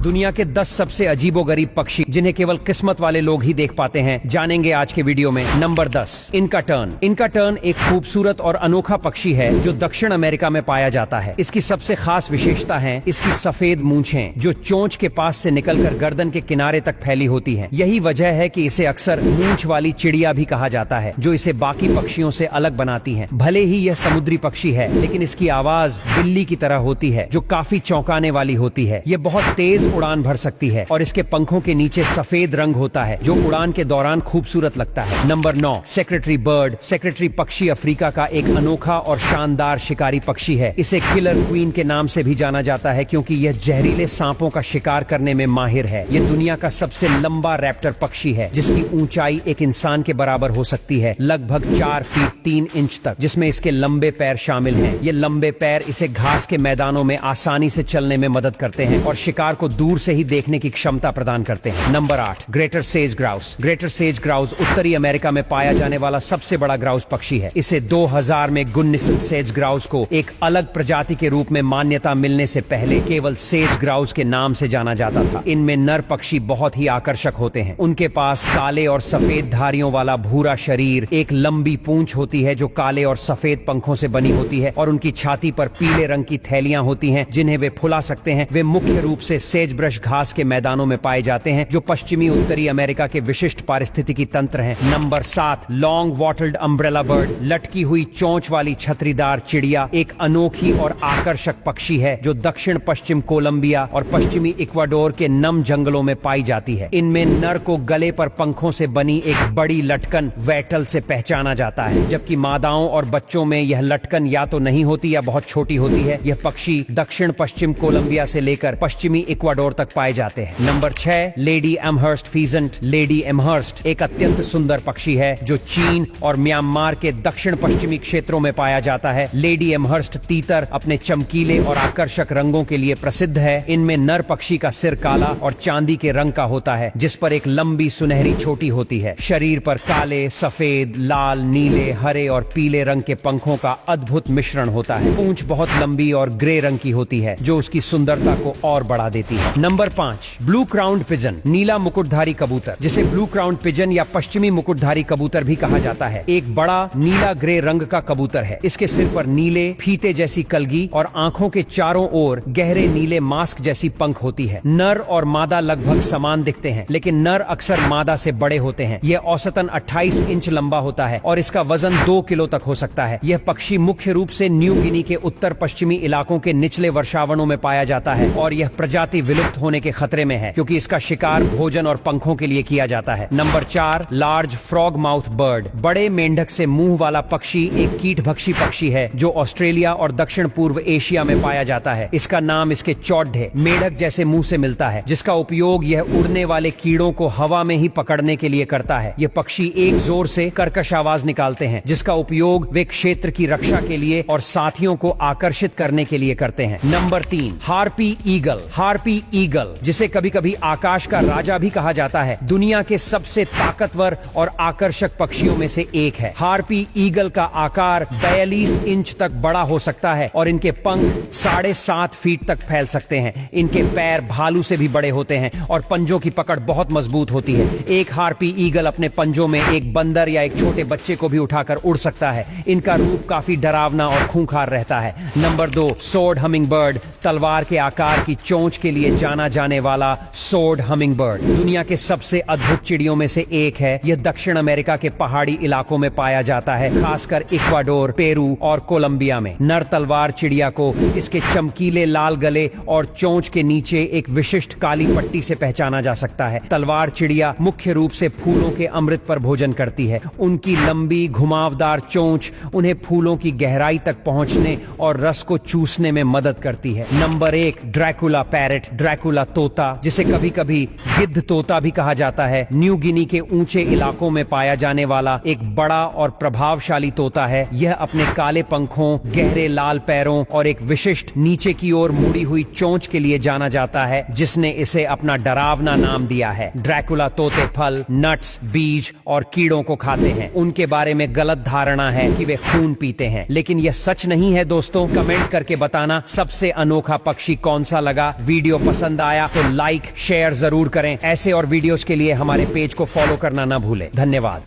दुनिया के 10 सबसे अजीबोगरीब पक्षी जिन्हें केवल किस्मत वाले लोग ही देख पाते हैं, जानेंगे आज के वीडियो में। नंबर 10, इनका टर्न। इनका टर्न एक खूबसूरत और अनोखा पक्षी है जो दक्षिण अमेरिका में पाया जाता है। इसकी सबसे खास विशेषता है इसकी सफेद मूंछें जो चोंच के पास से निकलकर गर्दन के किनारे तक फैली होती हैं। यही वजह है कि इसे अक्सर मूंछ वाली चिड़िया भी कहा जाता है, जो इसे बाकी पक्षियों से अलग बनाती है। भले ही यह समुद्री पक्षी है, लेकिन इसकी आवाज बिल्ली की तरह होती है जो काफी चौंकाने वाली होती है। यह बहुत तेज उड़ान भर सकती है और इसके पंखों के नीचे सफेद रंग होता है जो उड़ान के दौरान खूबसूरत लगता है। Number 9, secretary bird. सेक्रेटरी पक्षी अफ्रीका का एक अनोखा और शानदार शिकारी पक्षी है। इसे किलर क्वीन के नाम से भी जाना जाता है क्योंकि यह जहरीले सांपों का शिकार करने में माहिर है। यह दुनिया का सबसे लंबा रैप्टर पक्षी है जिसकी ऊंचाई एक इंसान के बराबर हो सकती है, लगभग 4 फीट 3 इंच तक, जिसमें इसके लंबे पैर शामिल हैं। ये लंबे पैर इसे घास के मैदानों में आसानी से चलने में मदद करते हैं और शिकार को दूर से ही देखने की क्षमता प्रदान करते हैं। Number 8, greater says grouse. Greater says grouse उत्तरी अमेरिका में पाया जाने वाला सबसे बड़ा ग्राउस पक्षी है। इसे 2000 में गुन्निसन सेज ग्राउस को एक अलग प्रजाति के रूप में मान्यता मिलने से पहले केवल सेज ग्राउस के नाम से जाना जाता था। इनमें नर पक्षी बहुत ही आकर्षक होते हैं। उनके पास काले और सफेद धारियों वाला भूरा शरीर, एक लंबी पूंछ होती है जो काले और सफेद पंखों से बनी होती है और उनकी छाती पर पीले रंग की थैलियां होती हैं जिन्हें वे फुला सकते हैं। वे मुख्य रूप से सेज ब्रश घास के मैदानों में पाए जाते हैं जो पश्चिमी उत्तरी अमेरिका के विशिष्ट पारिस्थितिकी तंत्र हैं। Number 7, long wattled umbrella bird. लटकी हुई चोंच वाली छतरीदार चिड़िया एक अनोखी और आकर्षक पक्षी है जो दक्षिण पश्चिम कोलंबिया और पश्चिमी इक्वाडोर के नम जंगलों में पाई जाती है। इनमें नर को गले पर पंखों से बनी एक बड़ी लटकन वैटल से पहचाना जाता है, जबकि मादाओं और बच्चों में यह लटकन या तो नहीं होती या बहुत छोटी होती है। यह पक्षी दक्षिण पश्चिम कोलंबिया से लेकर पश्चिमी इक्वाडोर तक पाए जाते हैं। Number 6, lady Amherst peasant. Lady Amherst एक अत्यंत सुंदर पक्षी है जो चीन और म्यांमार के दक्षिण पश्चिमी क्षेत्रों में पाया जाता है। लेडी एमहर्स्ट तीतर अपने चमकीले और आकर्षक रंगों के लिए प्रसिद्ध है। इनमें नर पक्षी का सिर काला और चांदी के रंग का होता है जिस पर एक लंबी सुनहरी चोटी होती है। शरीर पर काले, सफेद, लाल, नीले, हरे और पीले रंग के पंखों का अद्भुत मिश्रण होता है। पूंछ बहुत लंबी और ग्रे रंग की होती है जो उसकी सुंदरता को और बढ़ा देती है। Number 5, blue crowned pigeon. नीला मुकुटधारी कबूतर, जिसे ब्लू क्राउन्ड पिजन या पश्चिमी मुकुटधारी कबूतर भी कहा जाता है, एक बड़ा नीला ग्रे रंग का कबूतर है। इसके सिर पर नीले फीते जैसी कलगी और आंखों के चारों ओर गहरे नीले मास्क जैसी पंख होती है। नर और मादा लगभग समान दिखते हैं, लेकिन नर अक्सर मादा से बड़े होते हैं। यह औसतन 28 इंच लंबा होता है और इसका वजन 2 किलो तक हो सकता है। यह पक्षी मुख्य रूप से न्यू गिनी के उत्तर पश्चिमी इलाकों के निचले वर्षावनों में पाया जाता है और यह प्रजाति विलुप्त होने के खतरे में है क्योंकि इसका शिकार भोजन और पंखों के लिए किया जाता है। Number 4, large frog mouth bird. बड़े मेंढक से मुंह वाला पक्षी एक कीटभक्षी पक्षी है जो ऑस्ट्रेलिया और दक्षिण पूर्व एशिया में पाया जाता है। इसका नाम इसके चौढ़े मेढक जैसे मुंह से मिलता है, जिसका उपयोग यह उड़ने वाले कीड़ों को हवा में ही पकड़ने के लिए करता है। यह पक्षी एक जोर से कर्कश आवाज निकालते हैं जिसका उपयोग वे क्षेत्र की रक्षा के लिए और साथियों को आकर्षित करने के लिए करते हैं। Number 3, harpy eagle. Harpy eagle, जिसे कभी कभी आकाश का राजा भी कहा जाता है, दुनिया के सबसे ताकतवर और आकर्षक पक्षियों में से एक है। हार्पी ईगल का आकार 42 इंच तक बड़ा हो सकता है और इनके पंख 7.5 फीट तक फैल सकते हैं। इनके पैर भालू से भी बड़े होते हैं और पंजों की पकड़ बहुत मजबूत होती है। एक हार्पी ईगल अपने पंजों में एक बंदर या एक छोटे बच्चे को भी उठाकर उड़ सकता है। इनका रूप काफी डरावना और खूंखार रहता है। Number 2, sword humming bird. तलवार के आकार की चोंच के लिए जाना जाने वाला सोर्ड हमिंग बर्ड दुनिया के सबसे अद्भुत चिड़ियों में से एक है। यह दक्षिण अमेरिका के पहाड़ी इलाकों में पाया जाता है, खासकर इक्वाडोर, पेरू और कोलंबिया में। नर तलवार चिड़िया को इसके चमकीले लाल गले और चोंच के नीचे एक विशिष्ट काली पट्टी से पहचाना जा सकता है। तलवार चिड़िया मुख्य रूप से फूलों के अमृत पर भोजन करती है। उनकी लंबी घुमावदार चोंच उन्हें फूलों की गहराई तक पहुंचने और रस को चूसने में मदद करती है। Number 1, Dracula parrot. ड्रैकुला तोता, जिसे कभी कभी गिद्ध तोता भी कहा जाता है, न्यू गिनी के ऊंचे इलाकों में पाया जाने वाला एक बड़ा और प्रभावशाली तोता है। यह अपने काले पंखों, गहरे लाल पैरों और एक विशिष्ट नीचे की ओर मुड़ी हुई चोंच के लिए जाना जाता है, जिसने इसे अपना डरावना नाम दिया है। ड्रैकुला तोते फल, नट्स, बीज और कीड़ों को खाते हैं। उनके बारे में गलत धारणा है कि वे खून पीते हैं, लेकिन यह सच नहीं है दोस्तों। कमेंट करके बताना सबसे अनोखा पक्षी कौन सा लगा। वीडियो पसंद आया तो लाइक शेयर जरूर करें। ऐसे और वीडियोस के लिए हमारे पेज को फॉलो करना ना भूलें। धन्यवाद।